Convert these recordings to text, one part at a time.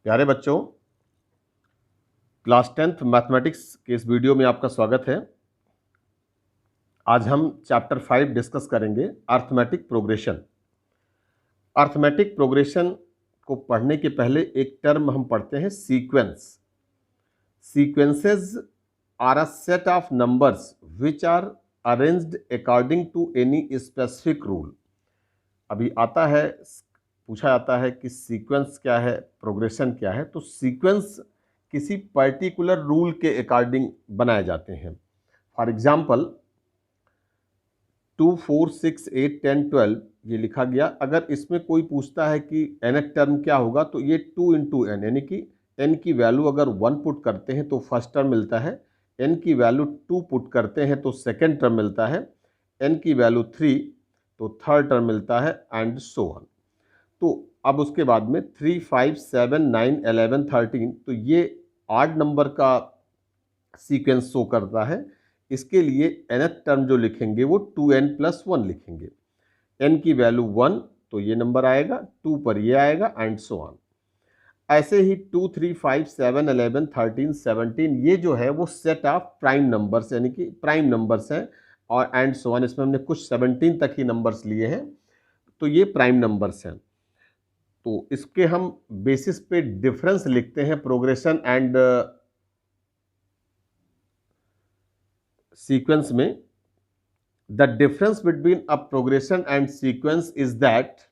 प्यारे बच्चों, class 10th mathematics के इस वीडियो में आपका स्वागत है। आज हम चैप्टर 5 डिस्कस करेंगे, अर्थमेटिक प्रोग्रेशन। अर्थमेटिक प्रोग्रेशन को पढ़ने के पहले एक टर्म हम पढ़ते हैं, sequence. Sequences are a set of numbers which are arranged according to any specific rule. अभी आता है, पूछा जाता है कि सीक्वेंस क्या है, प्रोग्रेशन क्या है। तो सीक्वेंस किसी पर्टिकुलर रूल के अकॉर्डिंग बनाए जाते हैं। फॉर एग्जाम्पल 2, 4, 6, 8, 10, 12 ये लिखा गया। अगर इसमें कोई पूछता है कि nth टर्म क्या होगा, तो ये 2 इंटू एन, यानी कि n की वैल्यू अगर 1 पुट करते हैं तो फर्स्ट टर्म मिलता है, n की वैल्यू 2 पुट करते हैं तो सेकेंड टर्म मिलता है, n की वैल्यू 3 तो थर्ड टर्म मिलता है, एंड सो ऑन। तो अब उसके बाद में 3, 5, 7, 9, 11, 13, तो ये ऑड नंबर का सीक्वेंस शो करता है। इसके लिए nth टर्म जो लिखेंगे वो 2n+1 लिखेंगे। n की वैल्यू 1 तो ये नंबर आएगा, 2 पर ये आएगा, एंड सो ऑन। ऐसे ही 2, 3, 5, 7, 11, 13, 17 ये जो है वो सेट ऑफ प्राइम नंबर्स, यानी कि प्राइम नंबर्स हैं, और एंड सो ऑन। इसमें हमने कुछ 17 तक ही नंबर्स लिए हैं, तो ये प्राइम नंबर्स हैं। तो इसके हम बेसिस पे डिफरेंस लिखते हैं प्रोग्रेशन एंड सीक्वेंस में। The difference between a progression and sequence is that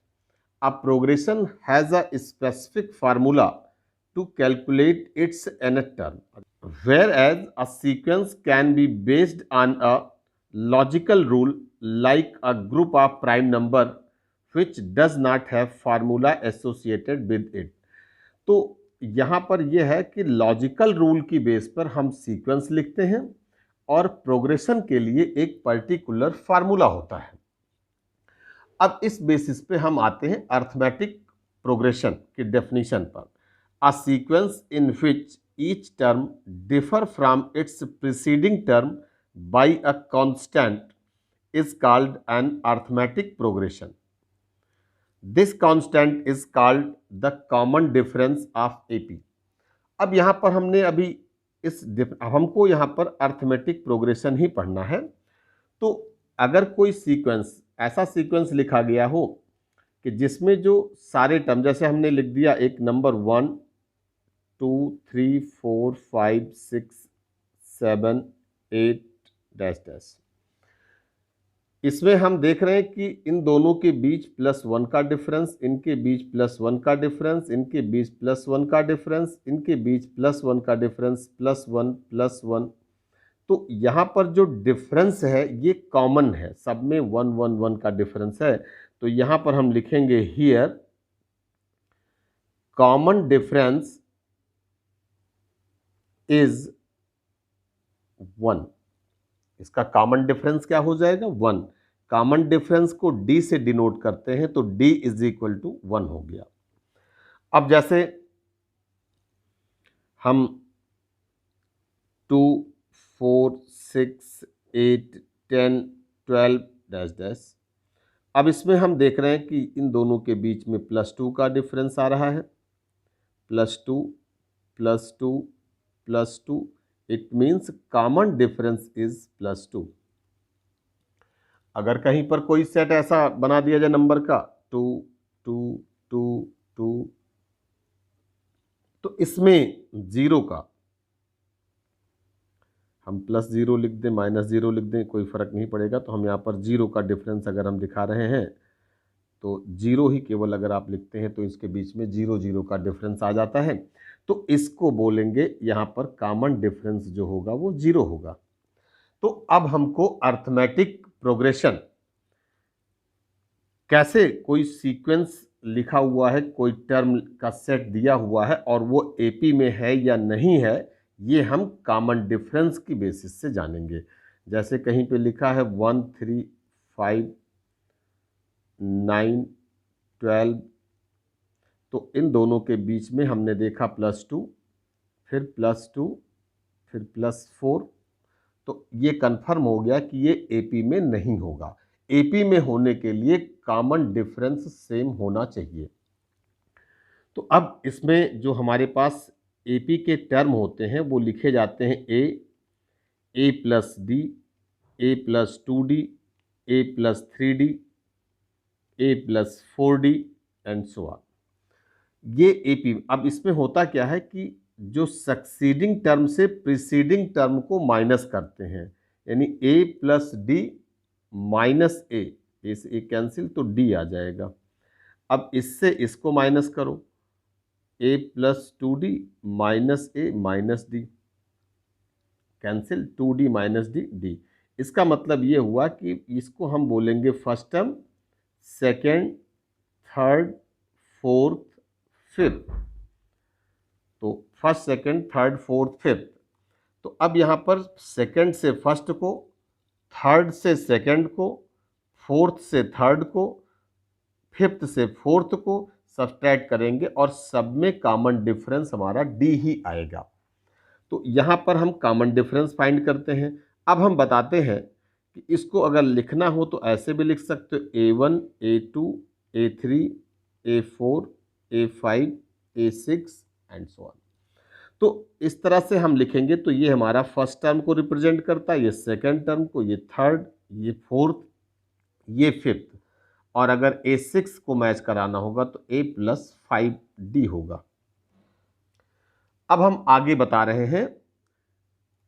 a progression has a specific formula to calculate its nth term, whereas a sequence can be based on a logical rule like a group of prime number which does not have formula associated with it. तो यहाँ पर यह है कि logical rule की base पर हम sequence लिखते हैं और प्रोग्रेशन के लिए एक पर्टिकुलर फार्मूला होता है। अब इस बेसिस पे हम आते हैं अर्थमेटिक प्रोग्रेशन की डेफिनेशन पर। A sequence in which each term differ from its preceding term by a constant is called an arithmetic progression. This constant is called the common difference of AP. अब यहां पर हमने अभी हमको यहां पर अर्थमेटिक प्रोग्रेशन ही पढ़ना है। तो अगर कोई सीक्वेंस, ऐसा सीक्वेंस लिखा गया हो कि जिसमें जो सारे टर्म, जैसे हमने लिख दिया एक नंबर 1, 2, 3, 4, 5, 6, 7, 8 डैश डैश, इसमें हम देख रहे हैं कि इन दोनों के बीच +1 का डिफरेंस, इनके बीच +1 का डिफरेंस, इनके बीच +1 का डिफरेंस, इनके बीच +1 का डिफरेंस, +1 +1। तो यहाँ पर जो डिफरेंस है ये कॉमन है, सब में 1 1 1 का डिफरेंस है। तो यहाँ पर हम लिखेंगे हियर कॉमन डिफरेंस इज 1। इसका कॉमन डिफरेंस क्या हो जाएगा? 1। कॉमन डिफरेंस को d से डिनोट करते हैं, तो d = 1 हो गया। अब जैसे हम 2, 4, 6, 8, 10, 12 डैश डैश, अब इसमें हम देख रहे हैं कि इन दोनों के बीच में +2 का डिफरेंस आ रहा है, +2 +2 +2, it means common difference is +2। अगर कहीं पर कोई सेट ऐसा बना दिया जाए नंबर का 2 2 2 2, तो इसमें 0 का हम +0 लिख दें, -0 लिख दें, कोई फर्क नहीं पड़ेगा। तो हम यहाँ पर 0 का डिफरेंस अगर हम दिखा रहे हैं तो 0 ही केवल अगर आप लिखते हैं तो इसके बीच में 0 0 का डिफरेंस आ जाता है। तो इसको बोलेंगे यहाँ पर कॉमन डिफरेंस जो होगा वो 0 होगा। तो अब हमको अर्थमेटिक प्रोग्रेशन, कैसे कोई सीक्वेंस लिखा हुआ है, कोई टर्म का सेट दिया हुआ है और वो एपी में है या नहीं है, ये हम कॉमन डिफरेंस की बेसिस से जानेंगे। जैसे कहीं पे लिखा है 1, 3, 5, 9, 12, तो इन दोनों के बीच में हमने देखा +2, फिर +2, फिर +4, तो ये कंफर्म हो गया कि ये एपी में नहीं होगा। एपी में होने के लिए कॉमन डिफरेंस सेम होना चाहिए। तो अब इसमें जो हमारे पास एपी के टर्म होते हैं वो लिखे जाते हैं A plus D, A plus 2d, A plus 3d, A plus 4d and so on. ये एपी, अब इसमें होता क्या है कि जो सक्सीडिंग टर्म से प्रीसीडिंग टर्म को माइनस करते हैं, यानी A plus D minus A से ए कैंसिल तो डी आ जाएगा। अब इससे इसको माइनस करो, A plus 2d minus A minus D, cancel 2d minus D. इसका मतलब ये हुआ कि इसको हम बोलेंगे first term, second, third, fourth, fifth. तो first, second, third, fourth, fifth. तो अब यहाँ पर सेकेंड से फर्स्ट को, थर्ड से सेकेंड को, फोर्थ से थर्ड को, फिफ्थ से फोर्थ को सब्सट्रैक्ट करेंगे और सब में कॉमन डिफरेंस हमारा डी ही आएगा। तो यहाँ पर हम कॉमन डिफरेंस फाइंड करते हैं। अब हम बताते हैं कि इसको अगर लिखना हो तो ऐसे भी लिख सकते हो, A1, A2, A3, A4, A5, A6 and so on. तो इस तरह से हम लिखेंगे तो ये हमारा फर्स्ट टर्म को रिप्रेजेंट करता है, ये सेकेंड टर्म को, ये थर्ड, ये फोर्थ, ये फिफ्थ। और अगर A6 को मैच कराना होगा तो A प्लस 5D होगा। अब हम आगे बता रहे हैं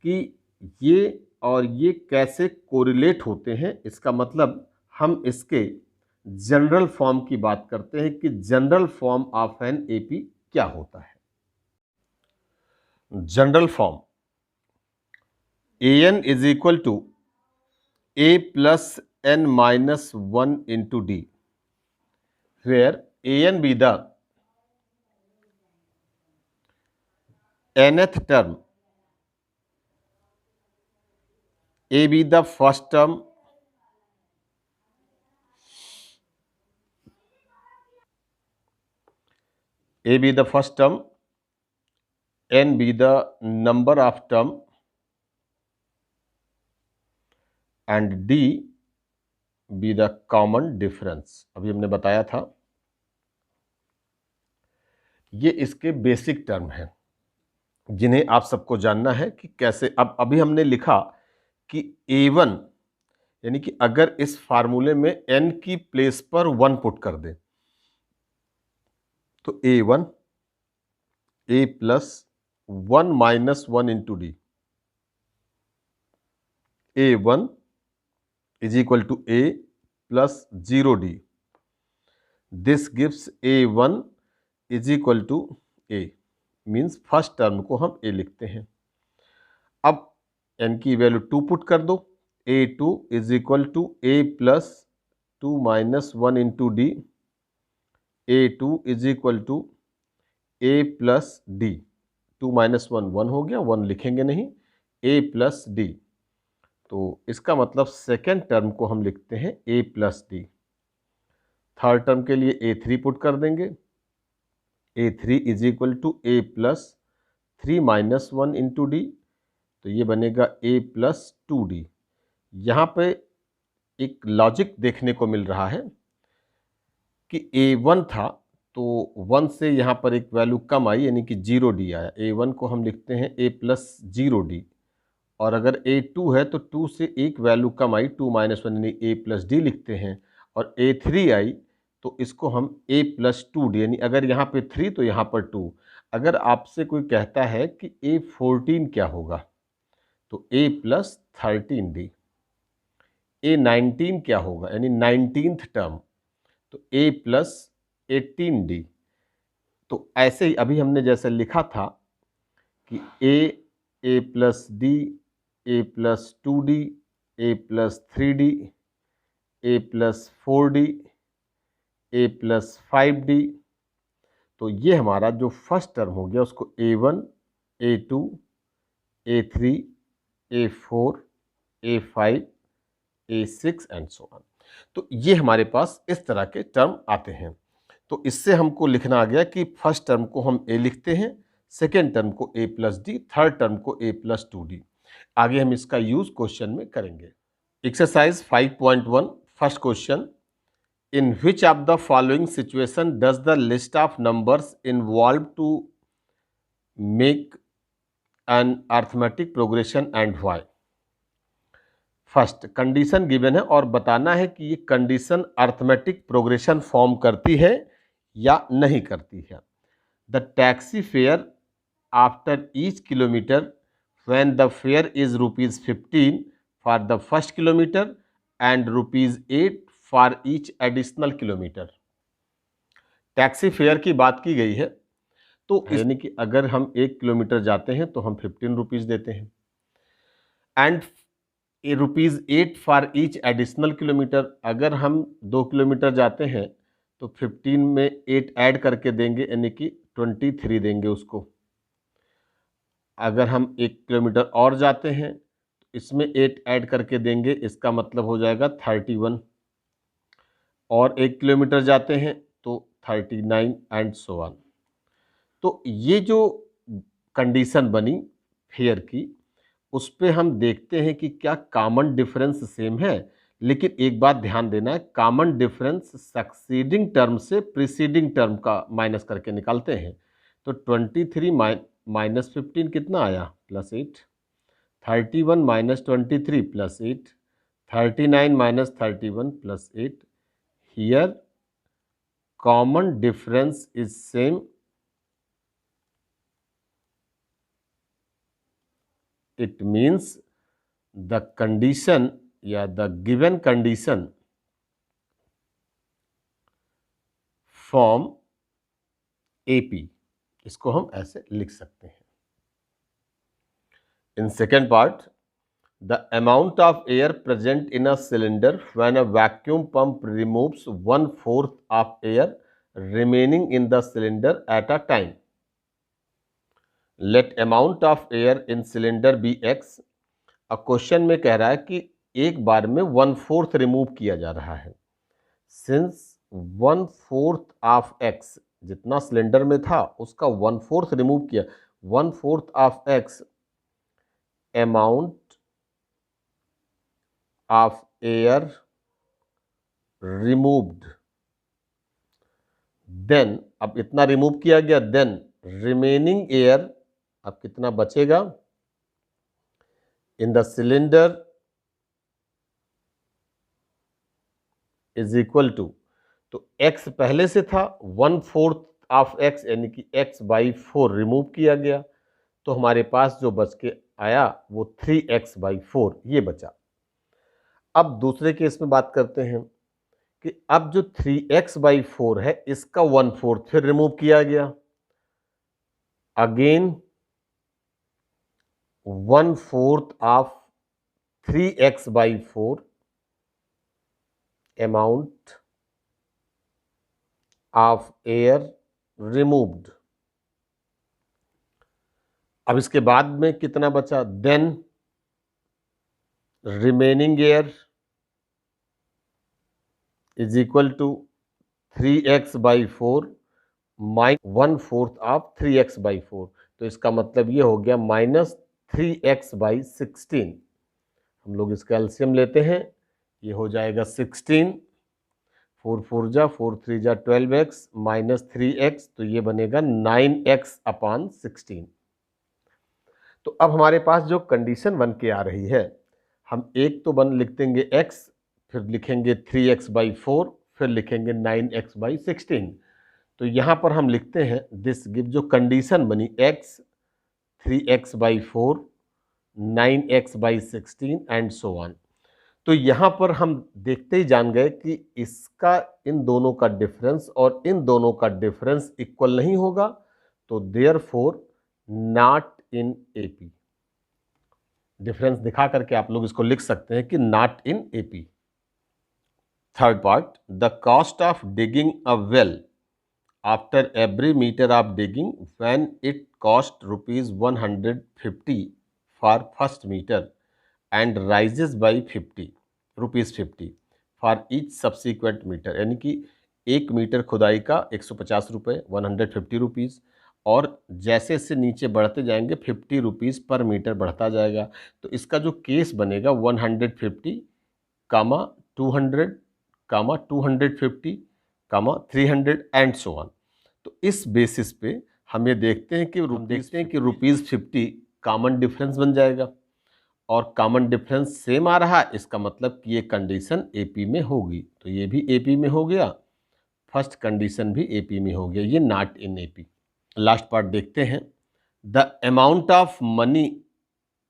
कि ये और ये कैसे कोरिलेट होते हैं। इसका मतलब हम इसके जनरल फॉर्म की बात करते हैं कि general form of an AP क्या होता है। General form an is equal to a plus n minus 1 into d, where an be the nth term, a be the first term, a be the first term, n be the number of term and d be the common difference। अभी हमने बताया था ये इसके basic term हैं जिन्हें आप सबको जानना है कि कैसे। अब अभी हमने लिखा कि A1 यानी कि अगर इस फार्मूले में n की प्लेस पर 1 पुट कर दें तो A1 a plus 1 minus 1 into D, A1 is equal to a plus 0d. This gives A1 is equal to a, means first term को हम a लिखते हैं। अब n की वैल्यू 2 पुट कर दो, A2 is equal to a plus 2 minus 1 into D, A2 is equal to a plus D, 2 minus 1 1 हो गया, 1 लिखेंगे नहीं, a प्लस डी। तो इसका मतलब सेकेंड टर्म को हम लिखते हैं a plus d. Third term के लिए A3 पुट कर देंगे, A3 is equal to a plus 3 minus 1 into d, तो ये बनेगा a प्लस 2d। यहाँ पे एक लॉजिक देखने को मिल रहा है कि A1 था तो 1 से यहाँ पर एक वैल्यू कम आई यानी कि 0d आया। A1 को हम लिखते हैं a प्लस 0d, और अगर A2 है तो 2 से एक वैल्यू कम आई, 2 माइनस 1 यानी a प्लस डी लिखते हैं, और A3 आई तो इसको हम a प्लस 2d, यानी अगर यहाँ पे 3 तो यहाँ पर 2। अगर आपसे कोई कहता है कि A14 क्या होगा तो a प्लस 13d, A19 क्या होगा यानी 19th टर्म तो a प्लस 18d। तो ऐसे ही अभी हमने जैसे लिखा था कि a plus D, a plus 2d, a plus 3d, a plus 4d, a plus 5d। तो ये हमारा जो फर्स्ट टर्म हो गया उसको A1, A2, A3, A4, A5, A6 and so on. तो ये हमारे पास इस तरह के टर्म आते हैं। तो इससे हमको लिखना आ गया कि फर्स्ट टर्म को हम a लिखते हैं, सेकेंड टर्म को a plus d, third term को a प्लस 2d। आगे हम इसका यूज क्वेश्चन में करेंगे। Exercise 5.1 first question, In which of the following situation does the list of numbers involved to make an arithmetic progression and why? First, condition given है और बताना है कि ये कंडीशन अर्थमेटिक प्रोग्रेशन फॉर्म करती है या नहीं करती है। The taxi fare after each kilometre when the fair is ₹15 for the first kilometre and ₹8 for each additional kilometre. Taxi fare की बात की गई है, तो यानी कि अगर हम 1 किलोमीटर जाते हैं तो हम ₹15 देते हैं and ₹8 for each additional kilometre. अगर हम 2 किलोमीटर जाते हैं तो 15 में 8 ऐड करके देंगे यानी कि 23 देंगे उसको। अगर हम 1 किलोमीटर और जाते हैं तो इसमें 8 ऐड करके देंगे, इसका मतलब हो जाएगा 31। और 1 किलोमीटर जाते हैं तो 39 एंड सो ऑन। तो ये जो कंडीशन बनी फेयर की, उस पे हम देखते हैं कि क्या कॉमन डिफरेंस सेम है। लेकिन एक बात ध्यान देना है, कॉमन डिफरेंस सक्सीडिंग टर्म से प्रीसीडिंग टर्म का माइनस करके निकालते हैं। तो 23 माइनस 15 कितना आया? +8। 31 minus 23 +8। 39 minus 31 +8। Here common difference is same. It means the condition या the given condition form AP, इसको हम ऐसे लिख सकते हैं। In second part, the amount of air present in a cylinder when a vacuum pump removes 1/4 of air remaining in the cylinder at a time. Let amount of air in cylinder be x। अब question में कह रहा है कि एक बार में 1/4 remove किया जा रहा है। सिंस 1/4 ऑफ x, जितना सिलेंडर में था उसका 1/4 रिमूव किया, 1/4 of x amount of air removed, then अब इतना रिमूव किया गया, देन रिमेनिंग एयर अब कितना बचेगा in the cylinder is equal to, तो x पहले से था 1/4 ऑफ x यानी कि x/4 रिमूव किया गया, तो हमारे पास जो बच के आया वो 3x/4 ये बचा। अब दूसरे केस में बात करते हैं कि अब जो 3x/4 है इसका 1/4 फिर रिमूव किया गया, again 1/4 of 3x/4 amount of air removed। अब इसके बाद में कितना बचा, then remaining air is equal to 3x/4 -1/4 of 3x/4। तो इसका मतलब ये हो गया -3x/16। हम लोग इसका एलसीएम लेते हैं, ये हो जाएगा 16, 4 4 जा 4 3 जा 12x माइनस 3x, तो ये बनेगा 9x/16। तो अब हमारे पास जो कंडीशन बन के आ रही है, हम एक तो लिख देंगे x, फिर लिखेंगे 3x/4, फिर लिखेंगे 9x/16। तो यहाँ पर हम लिखते हैं दिस गिव, जो कंडीशन बनी x 3x/4 9x/16 and so on. तो यहाँ पर हम देखते ही जान गए कि इसका इन दोनों का डिफरेंस और इन दोनों का डिफरेंस इक्वल नहीं होगा, तो therefore not in AP. Difference दिखा करके आप लोग इसको लिख सकते हैं कि not in AP. Third part, the cost of digging a well after every metre of digging when it cost ₹150 for first metre and rises by ₹50 for each subsequent metre, यानी कि 1 मीटर खुदाई का 150 रुपये, ₹150, और जैसे से नीचे बढ़ते जाएंगे ₹50 पर मीटर बढ़ता जाएगा। तो इसका जो केस बनेगा 150, 200, कामा 250 कामा 300 एंड सो ऑन। तो इस बेसिस पे हम ये देखते हैं कि ₹50 कॉमन डिफरेंस बन जाएगा और कॉमन डिफरेंस सेम आ रहा है, इसका मतलब कि ये कंडीशन एपी में होगी। तो ये भी एपी में हो गया, फर्स्ट कंडीशन भी एपी में हो गया, ये not in AP. Last part देखते हैं। The amount of money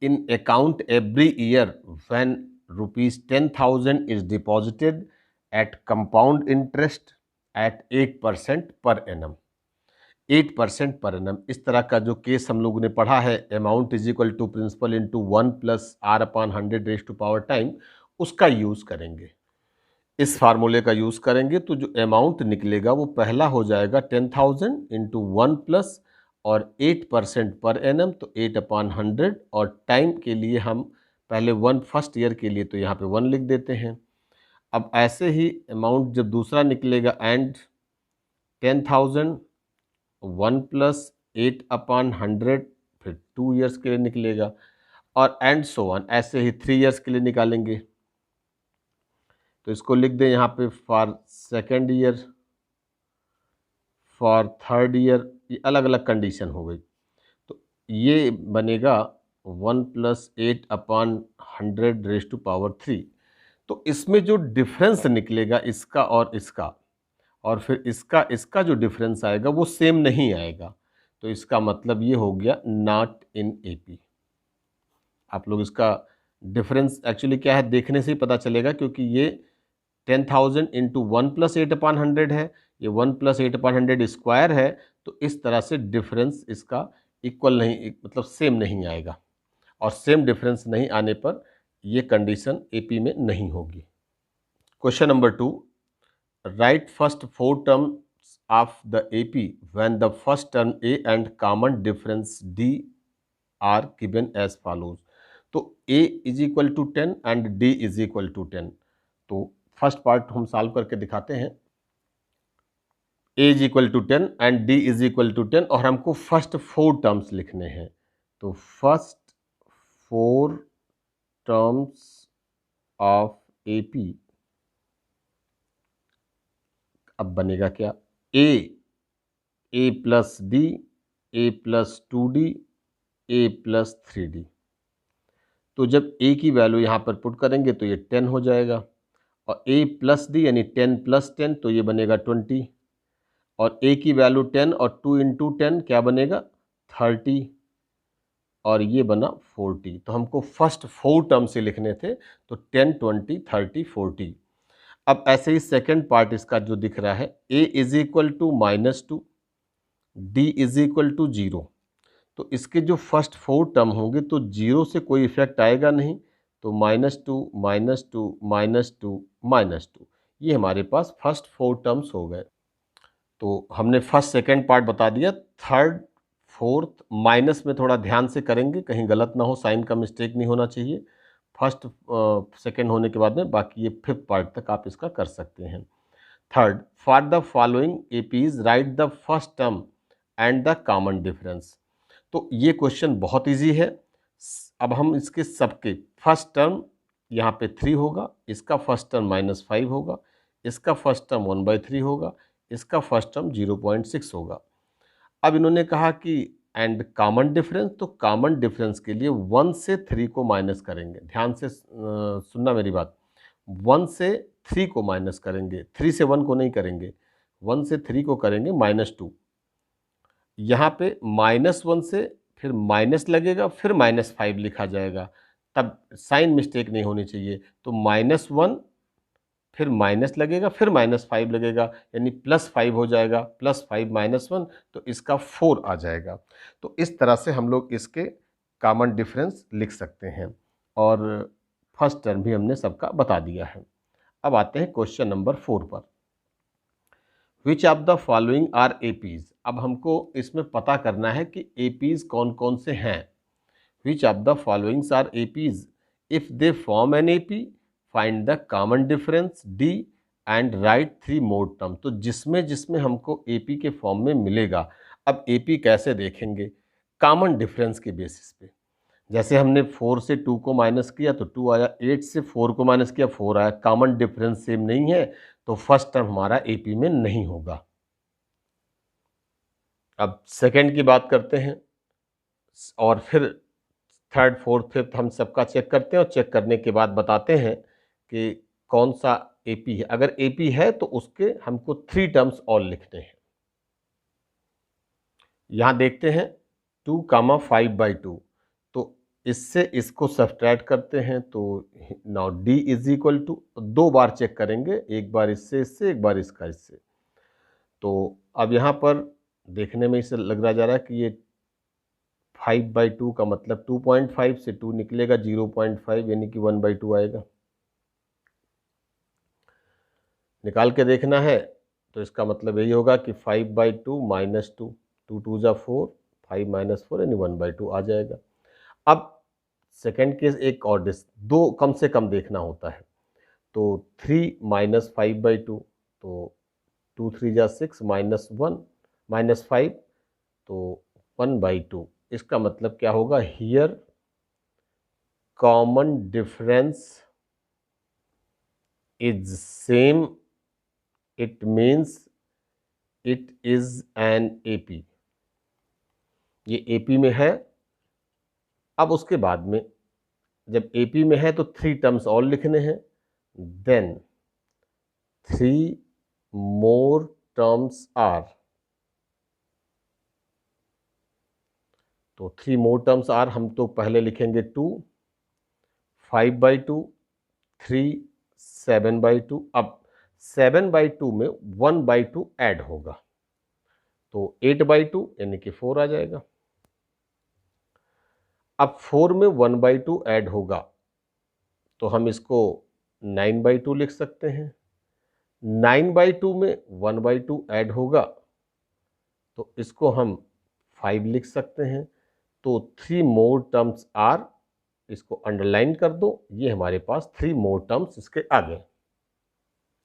in account every year when ₹10,000 is deposited at compound interest at 8% per annum. 8% per annum, इस तरह का जो केस हम लोगों ने पढ़ा है, amount is equal to principal into 1+R/100 raise to power time, उसका यूज़ करेंगे, इस फार्मूले का यूज़ करेंगे। तो जो अमाउंट निकलेगा वो पहला हो जाएगा 10,000 इंटू 1 प्लस और 8% पर एनम, तो 8/100, और टाइम के लिए हम पहले 1 फर्स्ट ईयर के लिए तो यहाँ पे 1 लिख देते हैं। अब ऐसे ही अमाउंट जब दूसरा निकलेगा एंड 10,000 1 प्लस 8/100 फिर 2 ईयर्स के लिए निकलेगा, और एंड सो ऑन, ऐसे ही 3 ईयर्स के लिए निकालेंगे। तो इसको लिख दें यहाँ पे for second year, for third year, ये अलग अलग कंडीशन हो गई। तो ये बनेगा 1 प्लस 8/100 रेज़ टू पावर 3। तो इसमें जो डिफरेंस निकलेगा इसका और इसका, और फिर इसका जो डिफरेंस आएगा वो सेम नहीं आएगा, तो इसका मतलब ये हो गया नॉट इन एपी। आप लोग इसका डिफरेंस एक्चुअली क्या है देखने से ही पता चलेगा, क्योंकि ये 10,000 इंटू 1 प्लस 8/100 है, ये 1 प्लस 8/100 स्क्वायर है, तो इस तरह से डिफरेंस इसका इक्वल नहीं, मतलब सेम नहीं आएगा, और सेम डिफरेंस नहीं आने पर ये कंडीशन एपी में नहीं होगी। Question number 2, write first 4 terms of the AP when the first term A and common difference D are given as follows। तो A is equal to 10 and D is equal to 10। तो first part हम solve करके दिखाते हैं। A is equal to 10 and D is equal to 10, और हमको first 4 terms लिखने हैं। तो फर्स्ट 4 टर्म्स ऑफ AP, अब बनेगा क्या, ए plus D, A plus 2D, A plus 3D। तो जब ए की वैल्यू यहाँ पर पुट करेंगे तो ये 10 हो जाएगा, और ए प्लस डी यानी 10 प्लस 10 तो ये बनेगा 20, और ए की वैल्यू 10 और 2 इंटू 10 क्या बनेगा 30, और ये बना 40। तो हमको फर्स्ट 4 टर्म से लिखने थे, तो 10 20 30 40। अब ऐसे ही सेकेंड पार्ट इसका जो दिख रहा है, a is equal to -2, d is equal to 0। तो इसके जो फर्स्ट 4 टर्म होंगे तो 0 से कोई इफेक्ट आएगा नहीं, तो -2 -2 -2 -2, ये हमारे पास फर्स्ट 4 टर्म्स हो गए। तो हमने फर्स्ट सेकेंड पार्ट बता दिया। थर्ड फोर्थ माइनस में थोड़ा ध्यान से करेंगे, कहीं गलत ना हो, साइन का मिस्टेक नहीं होना चाहिए फर्स्ट सेकेंड होने के बाद में, बाकी ये फिफ्थ पार्ट तक आप इसका कर सकते हैं। Third, for the following APs right the first term and the common difference. तो ये क्वेश्चन बहुत इजी है। अब हम इसके सबके फर्स्ट टर्म यहाँ पे 3 होगा, इसका फर्स्ट टर्म -5 होगा, इसका फर्स्ट टर्म 1/3 होगा, इसका फर्स्ट टर्म 0.6 होगा। अब इन्होंने कहा कि एंड कॉमन डिफरेंस, तो कॉमन डिफरेंस के लिए 1 से 3 को माइनस करेंगे। ध्यान से सुनना मेरी बात, 1 से 3 को माइनस करेंगे, 3 से 1 को नहीं करेंगे, 1 से 3 को करेंगे -2। यहाँ पे -1 से फिर माइनस लगेगा, फिर -5 लिखा जाएगा, तब साइन मिस्टेक नहीं होनी चाहिए। तो -1 फिर माइनस लगेगा, फिर -5 लगेगा, यानी +5 हो जाएगा, +5 -1, तो इसका 4 आ जाएगा। तो इस तरह से हम लोग इसके कॉमन डिफरेंस लिख सकते हैं, और फर्स्ट टर्म भी हमने सबका बता दिया है। अब आते हैं क्वेश्चन नंबर 4 पर। Which of the following are APs. अब हमको इसमें पता करना है कि एपीज कौन कौन से हैं। Which of the followings are APs, if they form an AP find the common difference d and write 3 more term. तो जिसमें जिसमें हमको एपी के फॉर्म में मिलेगा। अब एपी कैसे देखेंगे, कॉमन डिफरेंस के बेसिस पे। जैसे हमने 4 से 2 को माइनस किया तो 2 आया, 8 से 4 को माइनस किया 4 आया, कॉमन डिफरेंस सेम नहीं है, तो फर्स्ट टर्म हमारा एपी में नहीं होगा। अब सेकंड की बात करते हैं और फिर थर्ड फोर्थ फिफ्थ हम सबका चेक करते हैं और चेक करने के बाद बताते हैं कि कौन सा एपी है। अगर एपी है तो उसके हमको 3 टर्म्स और लिखने हैं। यहां देखते हैं 2,5/2, तो इससे इसको सब्ट्रैक्ट करते हैं। तो now d is equal to, 2 बार चेक करेंगे, एक बार इससे इससे, एक बार इसका इससे। तो अब यहाँ पर देखने में इसे लग रहा जा रहा है कि ये 5/2 का मतलब 2.5 से 2 निकलेगा 0.5, यानी कि 1/2 आएगा। निकाल के देखना है तो इसका मतलब यही होगा कि 5/2 माइनस 2, 2 2 जा 4, 5 माइनस 4 यानी 1/2 आ जाएगा। अब सेकेंड केस एक और दो कम से कम देखना होता है। तो 3 माइनस 5/2, तो 2 3 जा 6 माइनस 1 माइनस 5, तो 1/2। इसका मतलब क्या होगा, here common difference is same, it means it is an AP. ये एपी में है। अब उसके बाद में जब एपी में है तो 3 टर्म्स और लिखने हैं, देन 3 मोर टर्म्स आर, तो 3 मोर टर्म्स आर, हम तो पहले लिखेंगे 2, 5/2, 3, 7/2। अब 7/2 में 1/2 ऐड होगा, तो 8/2 यानी कि 4 आ जाएगा। अब 4 में 1/2 ऐड होगा तो हम इसको 9/2 लिख सकते हैं। 9/2 में 1/2 ऐड होगा तो इसको हम 5 लिख सकते हैं। तो 3 मोर टर्म्स आर, इसको अंडरलाइन कर दो, ये हमारे पास 3 मोर टर्म्स इसके आ गए।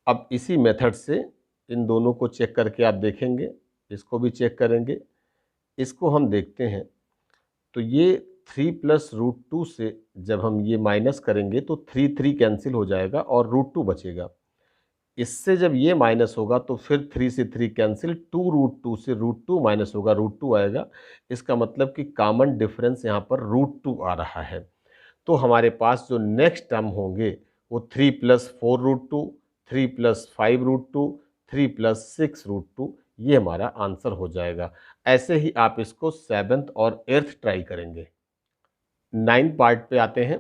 अब इसी मेथड से इन दोनों को चेक करके आप देखेंगे, इसको भी चेक करेंगे। इसको हम देखते हैं तो ये 3 प्लस √2 से जब हम ये माइनस करेंगे तो 3 3 कैंसिल हो जाएगा और √2 बचेगा। इससे जब ये माइनस होगा तो फिर 3 से 3 कैंसिल, 2√2 से √2 माइनस होगा, √2 आएगा। इसका मतलब कि कॉमन डिफरेंस यहाँ पर √2 आ रहा है। तो हमारे पास जो नेक्स्ट टर्म होंगे वो 3 प्लस 4√2, 3 प्लस 5√2, 3 प्लस 6√2, ये हमारा आंसर हो जाएगा। ऐसे ही आप इसको 7th और 8th ट्राई करेंगे। 9 पार्ट पे आते हैं,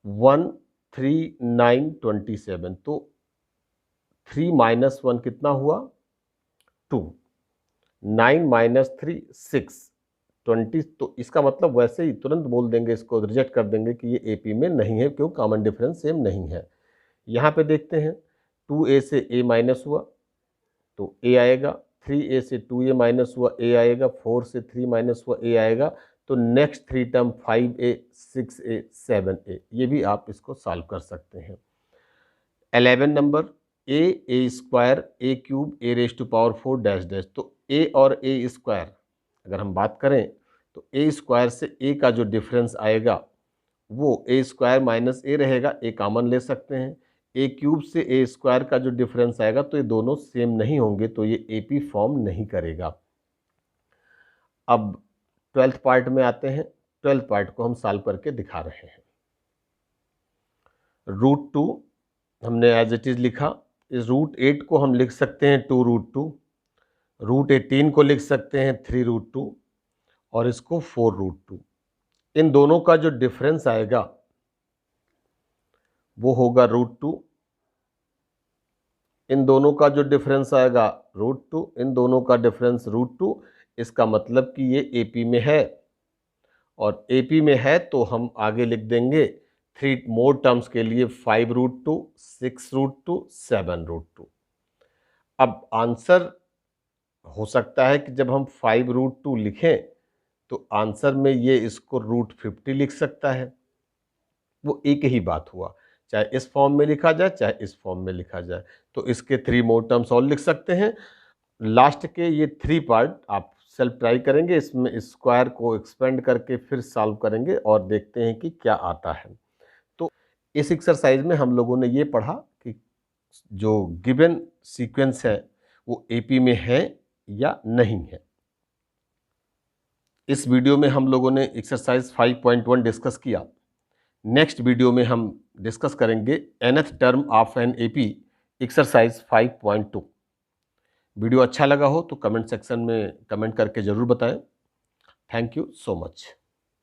1 3 9 27, तो 3 माइनस 1 कितना हुआ, 2, 9 माइनस 3 6, 20। तो इसका मतलब वैसे ही तुरंत बोल देंगे, इसको रिजेक्ट कर देंगे कि ये एपी में नहीं है, क्यों, कॉमन डिफरेंस सेम नहीं है। यहाँ पे देखते हैं 2a से a माइनस हुआ तो a आएगा, 3a से 2a माइनस हुआ a आएगा, 4 से 3 माइनस हुआ a आएगा। तो next 3 term 5a, 6a, 7a, ये भी आप इसको सॉल्व कर सकते हैं। 11 number, a square a cube a raise to power 4 dash dash. तो a और a स्क्वायर अगर हम बात करें तो a स्क्वायर से a का जो डिफरेंस आएगा वो a स्क्वायर माइनस a रहेगा, a कॉमन ले सकते हैं। a क्यूब से a स्क्वायर का जो डिफरेंस आएगा तो ये दोनों सेम नहीं होंगे, तो ये एपी फॉर्म नहीं करेगा। अब 12th पार्ट में आते हैं। 12th पार्ट को हम सॉल्व करके दिखा रहे हैं। √2 हमने एज इट इज लिखा। इस √8 को हम लिख सकते हैं 2√2, √18 को लिख सकते हैं 3√2 और इसको 4√2। इन दोनों का जो डिफरेंस आएगा वो होगा √2, इन दोनों का जो डिफरेंस आएगा √2, इन दोनों का डिफरेंस √2। इसका मतलब कि ये एपी में है, और एपी में है तो हम आगे लिख देंगे 3 मोर टर्म्स के लिए 5√2, 6√2, 7√2। अब आंसर हो सकता है कि जब हम 5√2 लिखें तो आंसर में ये इसको √50 लिख सकता है। वो एक ही बात हुआ, चाहे इस फॉर्म में लिखा जाए चाहे इस फॉर्म में लिखा जाए। तो इसके 3 मोर टर्म्स और लिख सकते हैं। लास्ट के ये 3 पार्ट आप सेल्फ ट्राई करेंगे, इसमें स्क्वायर को एक्सपेंड करके फिर सॉल्व करेंगे और देखते हैं कि क्या आता है। तो इस एक्सरसाइज में हम लोगों ने ये पढ़ा कि जो गिवन सीक्वेंस है वो एपी में है या नहीं है। इस वीडियो में हम लोगों ने एक्सरसाइज 5.1 डिस्कस किया। नेक्स्ट वीडियो में हम डिस्कस करेंगे nth term of an AP, exercise 5.2। Video अच्छा लगा हो तो कमेंट सेक्शन में कमेंट करके ज़रूर बताएं। Thank you so much.